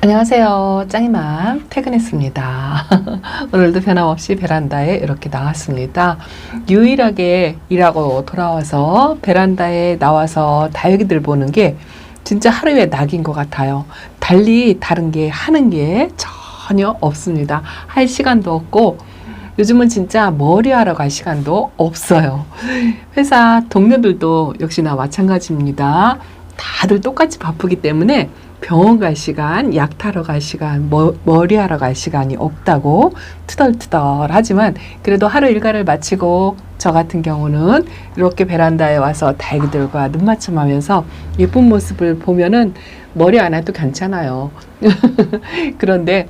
안녕하세요. 짱이맘 퇴근했습니다. 오늘도 변함없이 베란다에 이렇게 나왔습니다. 유일하게 일하고 돌아와서 베란다에 나와서 다육이들 보는 게 진짜 하루의 낙인 것 같아요. 달리 다른 게 하는 게 전혀 없습니다. 할 시간도 없고 요즘은 진짜 머리하러 갈 시간도 없어요. 회사 동료들도 역시나 마찬가지입니다. 다들 똑같이 바쁘기 때문에 병원 갈 시간, 약 타러 갈 시간, 머리하러 갈 시간이 없다고 투덜투덜 하지만 그래도 하루 일과를 마치고 저 같은 경우는 이렇게 베란다에 와서 다육이들과 눈맞춤하면서 예쁜 모습을 보면은 머리 안 해도 괜찮아요. 그런데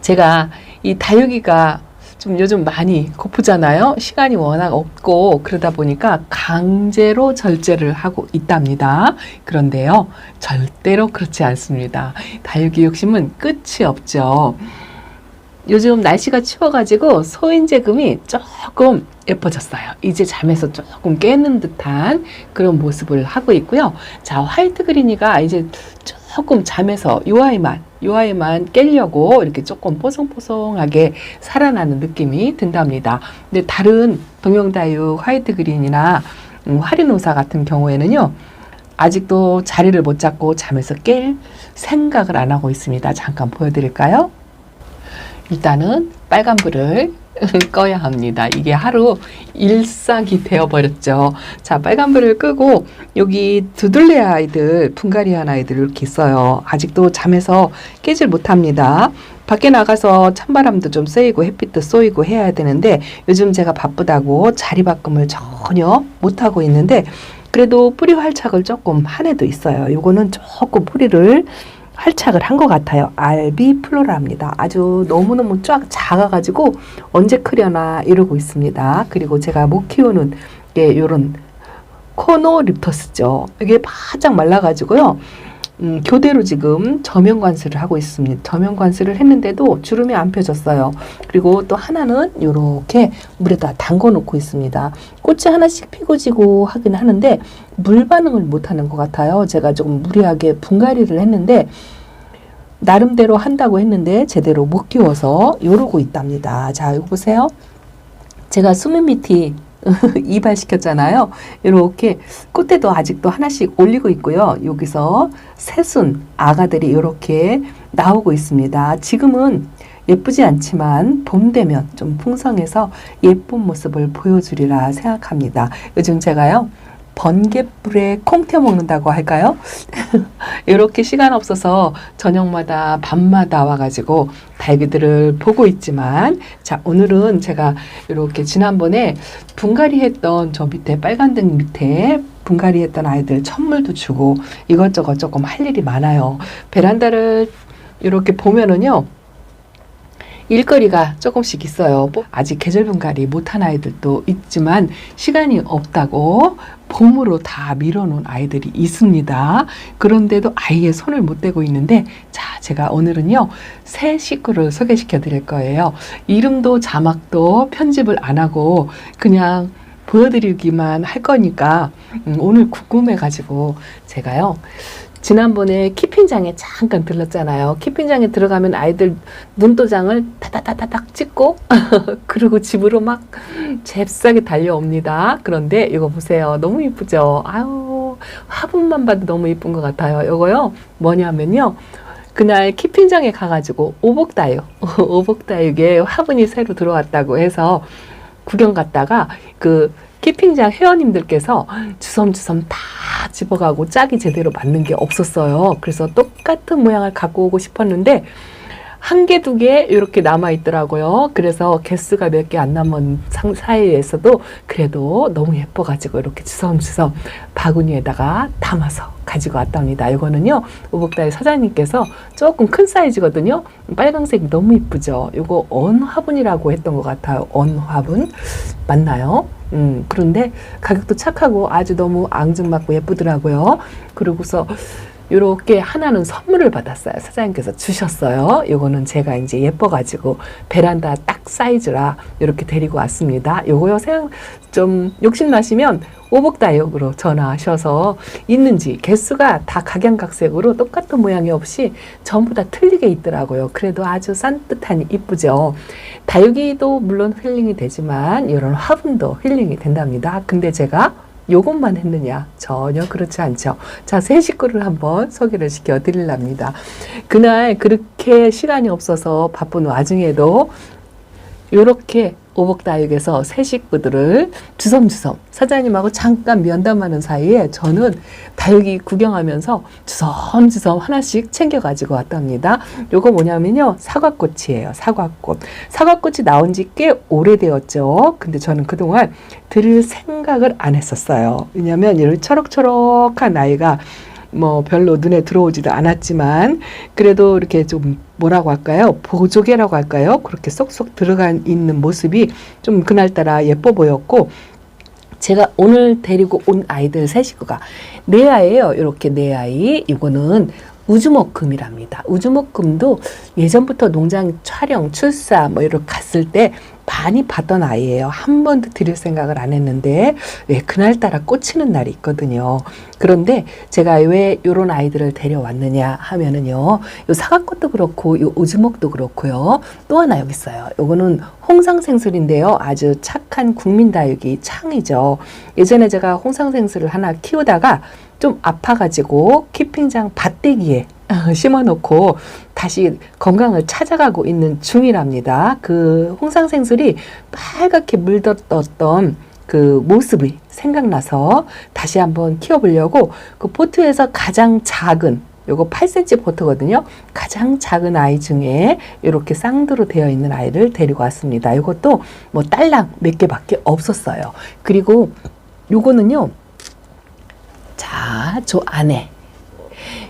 제가 이 다육이가 좀 요즘 많이 고프잖아요. 시간이 워낙 없고 그러다 보니까 강제로 절제를 하고 있답니다. 그런데요, 절대로 그렇지 않습니다. 다육이 욕심은 끝이 없죠. 요즘 날씨가 추워가지고 소인제금이 조금 예뻐졌어요. 이제 잠에서 조금 깨는 듯한 그런 모습을 하고 있고요. 자, 화이트 그린이가 이제 조금 잠에서 요 아이만 깨려고 이렇게 조금 뽀송뽀송하게 살아나는 느낌이 든답니다. 근데 다른 동영다육 화이트 그린이나 화리노사 같은 경우에는요, 아직도 자리를 못 잡고 잠에서 깰 생각을 안 하고 있습니다. 잠깐 보여드릴까요? 일단은 빨간불을 꺼야 합니다. 이게 하루 일상이 되어버렸죠. 자, 빨간불을 끄고 여기 두들레 아이들, 붕가리안 아이들 이렇게 있어요. 아직도 잠에서 깨질 못합니다. 밖에 나가서 찬바람도 좀 쐬이고 햇빛도 쏘이고 해야 되는데 요즘 제가 바쁘다고 자리바꿈을 전혀 못하고 있는데 그래도 뿌리 활착을 조금 한 애도 있어요. 요거는 조금 뿌리를 활착을 한 것 같아요. 알비 플로라입니다. 아주 너무너무 쫙 작아가지고 언제 크려나 이러고 있습니다. 그리고 제가 못 키우는 게 요런 코노립터스죠. 이게 바짝 말라가지고요. 교대로 지금 저면 관수를 하고 있습니다. 저면 관수를 했는데도 주름이 안 펴졌어요. 그리고 또 하나는 요렇게 물에다 담궈 놓고 있습니다. 꽃이 하나씩 피고 지고 하긴 하는데 물 반응을 못 하는 것 같아요. 제가 조금 무리하게 분갈이를 했는데 나름대로 한다고 했는데 제대로 못 키워서 요러고 있답니다. 자, 이거 보세요. 제가 수미미티 이발시켰잖아요. 이렇게 꽃대도 아직도 하나씩 올리고 있고요. 여기서 새순 아가들이 이렇게 나오고 있습니다. 지금은 예쁘지 않지만 봄 되면 좀 풍성해서 예쁜 모습을 보여주리라 생각합니다. 요즘 제가요, 번갯불에 콩태 먹는다고 할까요? 이렇게 시간 없어서 저녁마다 밤마다 와가지고 다육이들을 보고 있지만, 자, 오늘은 제가 이렇게 지난번에 분갈이 했던 저 밑에 빨간등 밑에 분갈이 했던 아이들 선물도 주고 이것저것 조금 할 일이 많아요. 베란다를 이렇게 보면은요, 일거리가 조금씩 있어요. 아직 계절 분갈이 못한 아이들도 있지만 시간이 없다고 봄으로 다 밀어놓은 아이들이 있습니다. 그런데도 아예 손을 못 대고 있는데, 자, 제가 오늘은요, 새 식구를 소개시켜 드릴 거예요. 이름도 자막도 편집을 안 하고 그냥 보여드리기만 할 거니까 오늘 궁금해가지고 제가요, 지난번에 키핑장에 잠깐 들렀잖아요. 키핑장에 들어가면 아이들 눈도장을 타다다다닥 찍고 그리고 집으로 막 잽싸게 달려옵니다. 그런데 이거 보세요. 너무 이쁘죠? 아유, 화분만 봐도 너무 이쁜 것 같아요. 이거요, 뭐냐면요, 그날 키핑장에 가가지고 오복다육 오복다육에 화분이 새로 들어왔다고 해서 구경 갔다가 그 키핑장 회원님들께서 주섬주섬 다 집어가고 짝이 제대로 맞는 게 없었어요. 그래서 똑같은 모양을 갖고 오고 싶었는데 한 개, 두 개 이렇게 남아 있더라고요. 그래서 개수가 몇 개 안 남은 사이에서도 그래도 너무 예뻐가지고 이렇게 주섬주섬 바구니에다가 담아서 가지고 왔답니다. 이거는요, 오복다육 사장님께서 조금 큰 사이즈거든요. 빨강색이 너무 이쁘죠. 이거 언화분이라고 했던 것 같아요. 언화분 맞나요? 그런데 가격도 착하고 아주 너무 앙증맞고 예쁘더라고요. 그러고서 요렇게 하나는 선물을 받았어요. 사장님께서 주셨어요. 요거는 제가 이제 예뻐가지고 베란다 딱 사이즈라 이렇게 데리고 왔습니다. 요거요, 좀 욕심나시면 오복다육으로 전화하셔서 있는지, 개수가 다 각양각색으로 똑같은 모양이 없이 전부 다 틀리게 있더라고요. 그래도 아주 산뜻하니 이쁘죠. 다육이도 물론 힐링이 되지만 이런 화분도 힐링이 된답니다. 근데 제가 요것만 했느냐? 전혀 그렇지 않죠. 자, 새 식구를 한번 소개를 시켜 드리랍니다. 그날 그렇게 시간이 없어서 바쁜 와중에도 요렇게 오복다육에서 새 식구들을 주섬주섬 사장님하고 잠깐 면담하는 사이에 저는 다육이 구경하면서 주섬주섬 하나씩 챙겨가지고 왔답니다. 요거 뭐냐면요, 사과꽃이에요. 사과꽃. 사과꽃이 나온 지 꽤 오래되었죠. 근데 저는 그동안 들을 생각을 안 했었어요. 왜냐면 이런 초록초록한 아이가 뭐 별로 눈에 들어오지도 않았지만 그래도 이렇게 좀 뭐라고 할까요? 보조개라고 할까요? 그렇게 쏙쏙 들어가 있는 모습이 좀 그날따라 예뻐 보였고, 제가 오늘 데리고 온 아이들 세 식구가 네 아이예요. 이렇게 네 아이. 이거는 우주목금이랍니다. 우주목금도 예전부터 농장 촬영, 출사 뭐 이렇게 갔을 때 많이 봤던 아이예요. 한 번도 드릴 생각을 안 했는데 왜 그날따라 꽂히는 날이 있거든요. 그런데 제가 왜 이런 아이들을 데려왔느냐 하면은요, 요 사과꽃도 그렇고 요 우주목도 그렇고요, 또 하나 여기 있어요. 요거는 홍상생술인데요, 아주 착한 국민다육이 창이죠. 예전에 제가 홍상생술을 하나 키우다가 좀 아파가지고 키핑장 밭대기에 심어놓고 다시 건강을 찾아가고 있는 중이랍니다. 그 홍상생술이 빨갛게 물들었던 그 모습이 생각나서 다시 한번 키워보려고 그 포트에서 가장 작은, 요거 8cm 포트거든요. 가장 작은 아이 중에 이렇게 쌍두로 되어 있는 아이를 데리고 왔습니다. 이것도 뭐 딸랑 몇 개밖에 없었어요. 그리고 요거는요, 자, 저 안에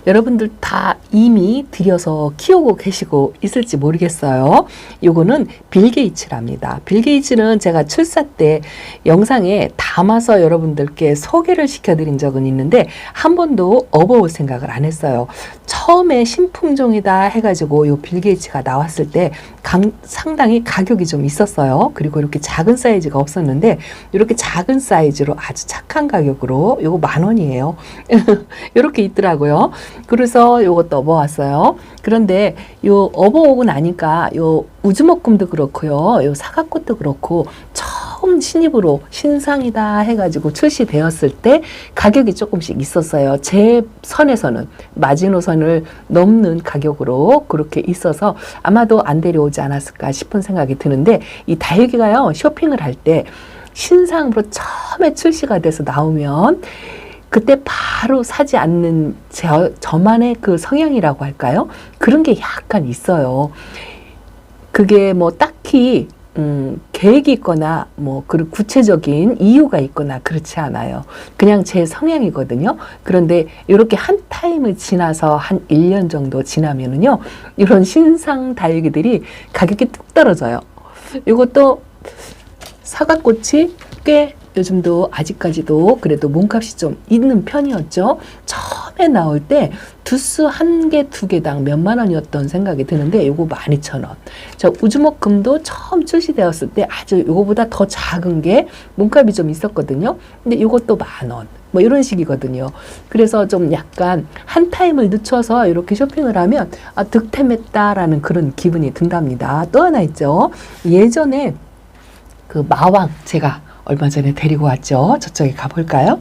여러분들 다 이미 들여서 키우고 계시고 있을지 모르겠어요. 요거는 빌 게이츠랍니다. 빌 게이츠는 제가 출사 때 영상에 담아서 여러분들께 소개를 시켜드린 적은 있는데 한 번도 업어올 생각을 안 했어요. 처음에 신품종이다 해가지고 요 빌 게이츠가 나왔을 때 상당히 가격이 좀 있었어요. 그리고 이렇게 작은 사이즈가 없었는데 이렇게 작은 사이즈로 아주 착한 가격으로 요거 10,000원이에요. 이렇게 있더라고요. 그래서 요것도 업어왔어요. 그런데 요 업어오고 나니까 요 우주목금도 그렇고요, 요 사과꽃도 그렇고 처음 신입으로 신상이다 해가지고 출시되었을 때 가격이 조금씩 있었어요. 제 선에서는 마지노선을 넘는 가격으로 그렇게 있어서 아마도 안 데려오지 않았을까 싶은 생각이 드는데, 이 다육이가요, 쇼핑을 할 때 신상으로 처음에 출시가 돼서 나오면 그때 바로 사지 않는 저만의 그 성향이라고 할까요? 그런 게 약간 있어요. 그게 뭐 딱히 계획이 있거나 뭐 그 구체적인 이유가 있거나 그렇지 않아요. 그냥 제 성향이거든요. 그런데 이렇게 한 타임을 지나서 한 1년 정도 지나면은요, 이런 신상 다육이들이 가격이 뚝 떨어져요. 이것도 사과꽃이 꽤 요즘도 아직까지도 그래도 몸값이 좀 있는 편이었죠. 처음에 나올 때 두수 1개, 2개당 몇만 원이었던 생각이 드는데 요거 12,000원. 저 우주목금도 처음 출시되었을 때 아주 요거보다 더 작은 게 몸값이 좀 있었거든요. 근데 요것도 10,000원. 뭐 이런 식이거든요. 그래서 좀 약간 한 타임을 늦춰서 이렇게 쇼핑을 하면 득템했다라는 그런 기분이 든답니다. 또 하나 있죠. 예전에 그 마왕 제가 얼마 전에 데리고 왔죠. 저쪽에 가볼까요?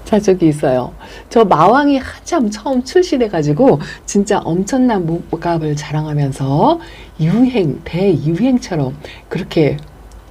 자, 저기 있어요. 저 마왕이 한참 처음 출시돼가지고 진짜 엄청난 몸값을 자랑하면서 대유행처럼 그렇게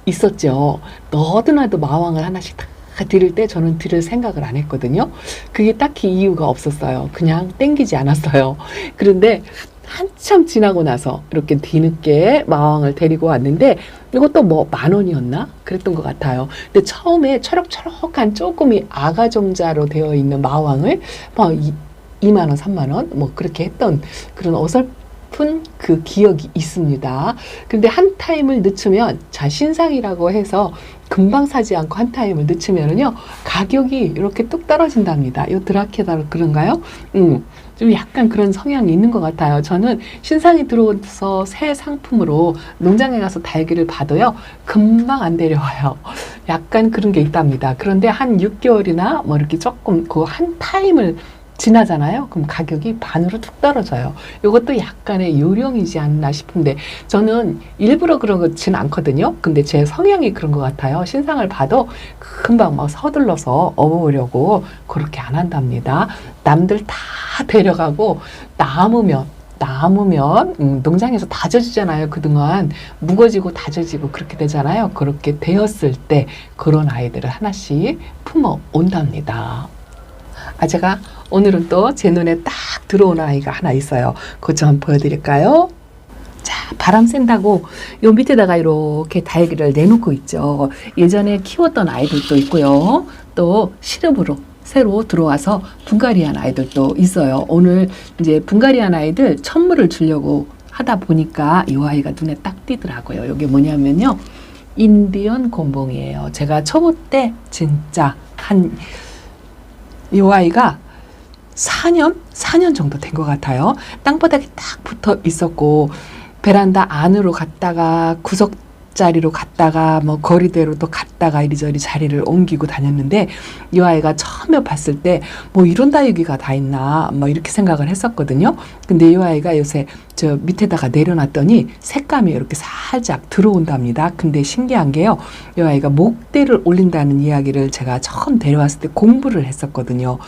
있었죠. 너도나도 마왕을 하나씩 다 드릴 때 저는 드릴 생각을 안 했거든요. 그게 딱히 이유가 없었어요. 그냥 땡기지 않았어요. 그런데 한참 지나고 나서 이렇게 뒤늦게 마왕을 데리고 왔는데 이것도 뭐 10,000원이었나? 그랬던 것 같아요. 근데 처음에 초록초록한 조금이 아가종자로 되어 있는 마왕을 뭐 20,000원, 30,000원 뭐 그렇게 했던 그런 어설픈 싶은 그 기억이 있습니다. 근데 한 타임을 늦추면, 자, 신상이라고 해서 금방 사지 않고 한 타임을 늦추면은요, 가격이 이렇게 뚝 떨어진답니다. 이 드라큘라 그런가요? 좀 약간 그런 성향이 있는 것 같아요. 저는 신상이 들어서 새 상품으로 농장에 가서 다육이를 봐도요, 금방 안 데려와요. 약간 그런 게 있답니다. 그런데 한 6개월이나 뭐 이렇게 조금 그 한 타임을 지나잖아요. 그럼 가격이 반으로 툭 떨어져요. 이것도 약간의 요령이지 않나 싶은데, 저는 일부러 그렇지는 않거든요. 근데 제 성향이 그런 것 같아요. 신상을 봐도 금방 막 서둘러서 업어보려고 그렇게 안 한답니다. 남들 다 데려가고 남으면 농장에서 다져지잖아요. 그동안 묵어지고 다져지고 그렇게 되잖아요. 그렇게 되었을 때 그런 아이들을 하나씩 품어 온답니다. 제가 오늘은 또 제 눈에 딱 들어온 아이가 하나 있어요. 그것 좀 보여드릴까요? 자, 바람 쐰다고 요 밑에다가 이렇게 다육이를 내놓고 있죠. 예전에 키웠던 아이들도 있고요. 또 시름으로 새로 들어와서 분갈이한 아이들도 있어요. 오늘 이제 분갈이한 아이들 천물을 주려고 하다 보니까 이 아이가 눈에 딱 띄더라고요. 이게 뭐냐면요, 인디언 곰봉이에요. 제가 초보 때 진짜 이 아이가 4년 정도 된 것 같아요. 땅바닥에 딱 붙어 있었고, 베란다 안으로 갔다가 구석자리로 갔다가 뭐 거리대로도 갔다가 이리저리 자리를 옮기고 다녔는데, 이 아이가 처음에 봤을 때 뭐 이런 다육이가 다 있나 뭐 이렇게 생각을 했었거든요. 근데 이 아이가 요새 저 밑에다가 내려놨더니 색감이 이렇게 살짝 들어온답니다. 근데 신기한 게요, 이 아이가 목대를 올린다는 이야기를 제가 처음 데려왔을 때 공부를 했었거든요.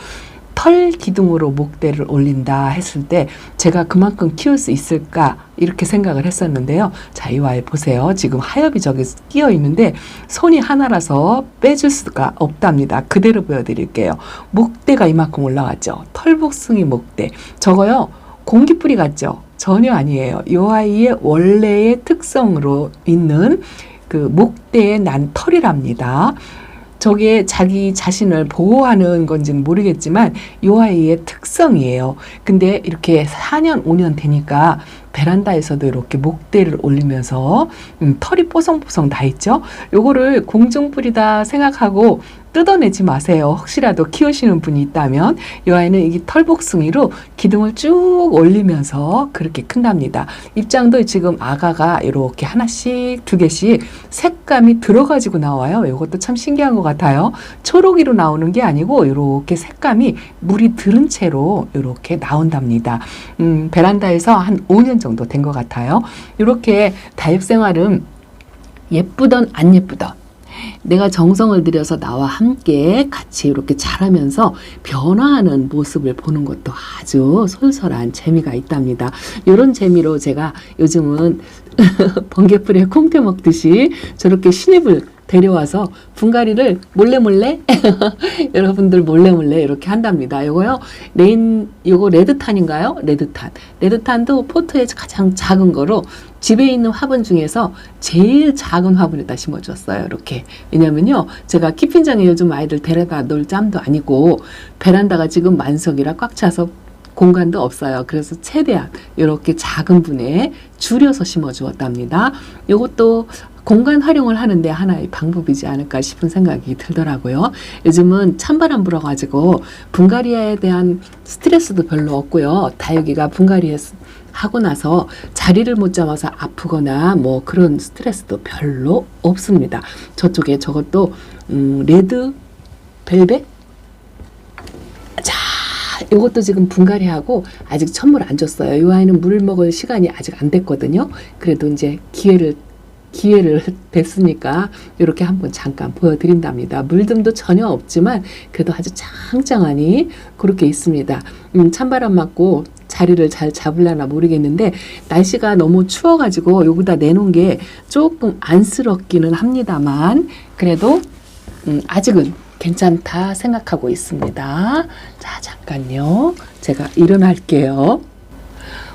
털 기둥으로 목대를 올린다 했을 때 제가 그만큼 키울 수 있을까 이렇게 생각을 했었는데요. 자, 이 아이 보세요. 지금 하엽이 저기 끼어 있는데 손이 하나라서 빼줄 수가 없답니다. 그대로 보여드릴게요. 목대가 이만큼 올라왔죠. 털복숭이 목대. 저거요, 공기뿌리 같죠? 전혀 아니에요. 이 아이의 원래의 특성으로 있는 그 목대에 난 털이랍니다. 저게 자기 자신을 보호하는 건지는 모르겠지만 이 아이의 특성이에요. 근데 이렇게 4년, 5년 되니까 베란다에서도 이렇게 목대를 올리면서 털이 뽀송뽀송 다 있죠. 요거를 공중뿌리다 생각하고 뜯어내지 마세요. 혹시라도 키우시는 분이 있다면. 이 아이는 이 털복숭이로 기둥을 쭉 올리면서 그렇게 큰답니다. 입장도 지금 아가가 이렇게 하나씩 두 개씩 색감이 들어가지고 나와요. 이것도 참 신기한 것 같아요. 초록이로 나오는 게 아니고 이렇게 색감이 물이 들은 채로 이렇게 나온답니다. 베란다에서 한 5년 정도 된 것 같아요. 이렇게 다육 생활은 예쁘던 안 예쁘던 내가 정성을 들여서 나와 함께 같이 이렇게 자라면서 변화하는 모습을 보는 것도 아주 솔솔한 재미가 있답니다. 이런 재미로 제가 요즘은 번개풀에 콩태 먹듯이 저렇게 신입을 데려와서 분갈이를 몰래 여러분들 몰래 이렇게 한답니다. 요거요, 요거 레드탄인가요? 레드탄도 포트에 가장 작은 거로 집에 있는 화분 중에서 제일 작은 화분에다 심어줬어요. 이렇게. 왜냐면요, 제가 키핑장에 요즘 아이들 데려다 놓을 짬도 아니고 베란다가 지금 만석이라 꽉 차서 공간도 없어요. 그래서 최대한 이렇게 작은 분에 줄여서 심어 주었답니다. 이것도 공간 활용을 하는데 하나의 방법이지 않을까 싶은 생각이 들더라고요. 요즘은 찬바람 불어가지고 분갈이에 대한 스트레스도 별로 없고요. 다육이가 분갈이 하고 나서 자리를 못 잡아서 아프거나 뭐 그런 스트레스도 별로 없습니다. 저쪽에 저것도 레드 벨벳? 자, 이것도 지금 분갈이하고 아직 천물 안 줬어요. 이 아이는 물 먹을 시간이 아직 안 됐거든요. 그래도 이제 기회를 됐으니까 이렇게 한번 잠깐 보여드린답니다. 물듬도 전혀 없지만 그래도 아주 짱짱하니 그렇게 있습니다. 찬바람 맞고 자리를 잘 잡으려나 모르겠는데 날씨가 너무 추워가지고 여기다 내놓은 게 조금 안쓰럽기는 합니다만 그래도 아직은 괜찮다 생각하고 있습니다. 자, 잠깐요. 제가 일어날게요.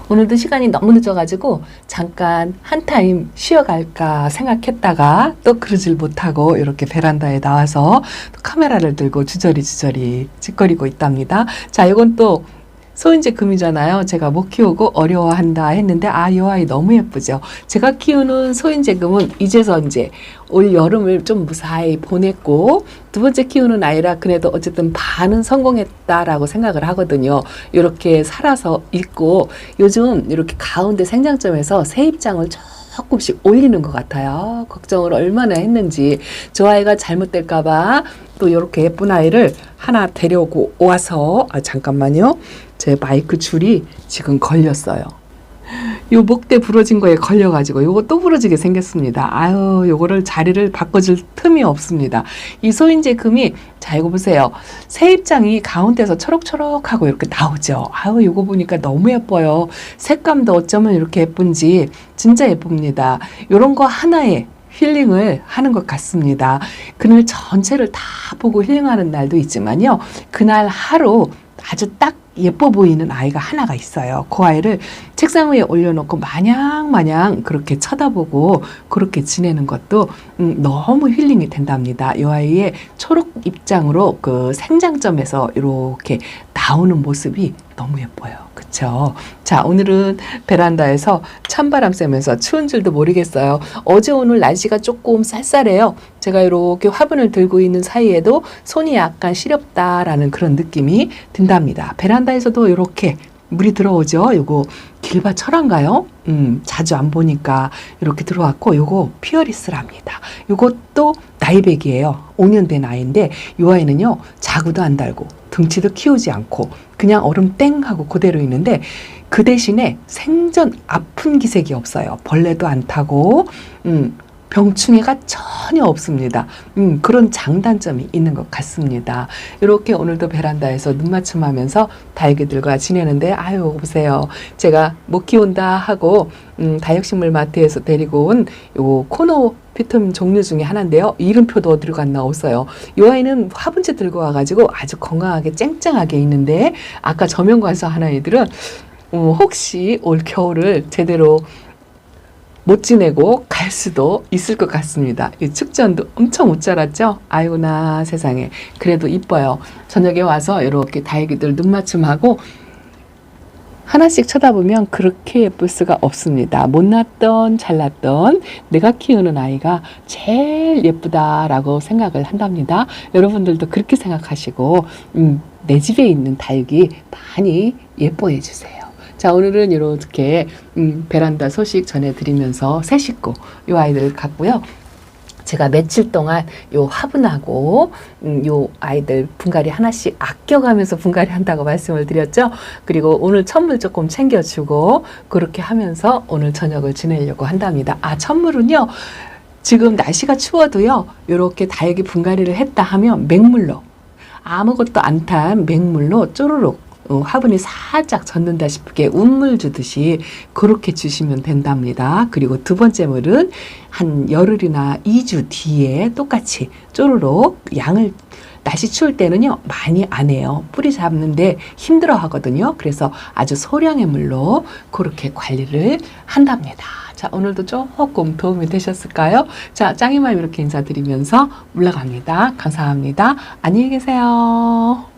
오늘도 시간이 너무 늦어가지고 잠깐 한 타임 쉬어갈까 생각했다가 또 그러질 못하고 이렇게 베란다에 나와서 또 카메라를 들고 주저리 찌꺼리고 있답니다. 자, 이건 또 소인제 금이잖아요. 제가 못 키우고 어려워한다 했는데 이 아이 너무 예쁘죠. 제가 키우는 소인제 금은 이제서 이제 올 여름을 좀 무사히 보냈고 두 번째 키우는 아이라 그래도 어쨌든 반은 성공했다라고 생각을 하거든요. 이렇게 살아서 있고 요즘 이렇게 가운데 생장점에서 새 입장을 조금씩 올리는 것 같아요. 걱정을 얼마나 했는지. 저 아이가 잘못될까봐 또 이렇게 예쁜 아이를 하나 데려오고 와서 잠깐만요. 제 마이크 줄이 지금 걸렸어요. 요 목대 부러진 거에 걸려가지고 요거 또 부러지게 생겼습니다. 요거를 자리를 바꿔줄 틈이 없습니다. 이 소인제 금이 자 이거 보세요. 새 입장이 가운데서 초록초록하고 이렇게 나오죠. 요거 보니까 너무 예뻐요. 색감도 어쩌면 이렇게 예쁜지 진짜 예쁩니다. 요런 거 하나에 힐링을 하는 것 같습니다. 그날 전체를 다 보고 힐링하는 날도 있지만요. 그날 하루 아주 딱 예뻐 보이는 아이가 하나가 있어요. 그 아이를 책상 위에 올려놓고 마냥 그렇게 쳐다보고 그렇게 지내는 것도 너무 힐링이 된답니다. 이 아이의 초록 입장으로 그 생장점에서 이렇게 나오는 모습이 너무 예뻐요. 그쵸? 자, 오늘은 베란다에서 찬바람 쐬면서 추운 줄도 모르겠어요. 어제 오늘 날씨가 조금 쌀쌀해요. 제가 이렇게 화분을 들고 있는 사이에도 손이 약간 시렵다라는 그런 느낌이 든답니다. 베란다에서도 이렇게 물이 들어오죠. 요거 길바 철화인가요? 자주 안 보니까 이렇게 들어왔고 요거 피어리스랍니다. 요것도 나이백이에요. 5년 된 아이인데 요 아이는요 자구도 안 달고 등치도 키우지 않고 그냥 얼음 땡 하고 그대로 있는데 그 대신에 생전 아픈 기색이 없어요. 벌레도 안 타고 병충해가 전혀 없습니다. 그런 장단점이 있는 것 같습니다. 이렇게 오늘도 베란다에서 눈맞춤하면서 다육이들과 지내는데 보세요. 제가 못 키운다 하고 다육식물 마트에서 데리고 온 요 코노 피텀 종류 중에 하나인데요. 이름표도 어디로 갔나 없어요. 이 아이는 화분째 들고 와가지고 아주 건강하게 쨍쨍하게 있는데 아까 저명관서 한 아이들은 혹시 올 겨울을 제대로 못 지내고 갈 수도 있을 것 같습니다. 이 축전도 엄청 못 자랐죠? 아이고나 세상에. 그래도 이뻐요. 저녁에 와서 이렇게 다육이들 눈맞춤하고 하나씩 쳐다보면 그렇게 예쁠 수가 없습니다. 못났던 잘났던 내가 키우는 아이가 제일 예쁘다라고 생각을 한답니다. 여러분들도 그렇게 생각하시고 내 집에 있는 다육이 많이 예뻐해 주세요. 자, 오늘은 이렇게 베란다 소식 전해드리면서 새 식구 요 아이들 갖고요. 제가 며칠 동안 요 화분하고 요 아이들 분갈이 하나씩 아껴가면서 분갈이 한다고 말씀을 드렸죠. 그리고 오늘 천물 조금 챙겨주고 그렇게 하면서 오늘 저녁을 지내려고 한답니다. 천물은요. 지금 날씨가 추워도요. 이렇게 다육이 분갈이를 했다 하면 맹물로 아무것도 안 탄 맹물로 쪼르륵 화분이 살짝 젖는다 싶게 운물 주듯이 그렇게 주시면 된답니다. 그리고 두 번째 물은 한 열흘이나 2주 뒤에 똑같이 쪼르륵 양을 날씨 추울 때는요 많이 안 해요. 뿌리 잡는데 힘들어 하거든요. 그래서 아주 소량의 물로 그렇게 관리를 한답니다. 자, 오늘도 조금 도움이 되셨을까요? 자, 짱이맘 이렇게 인사드리면서 물러갑니다. 감사합니다. 안녕히 계세요.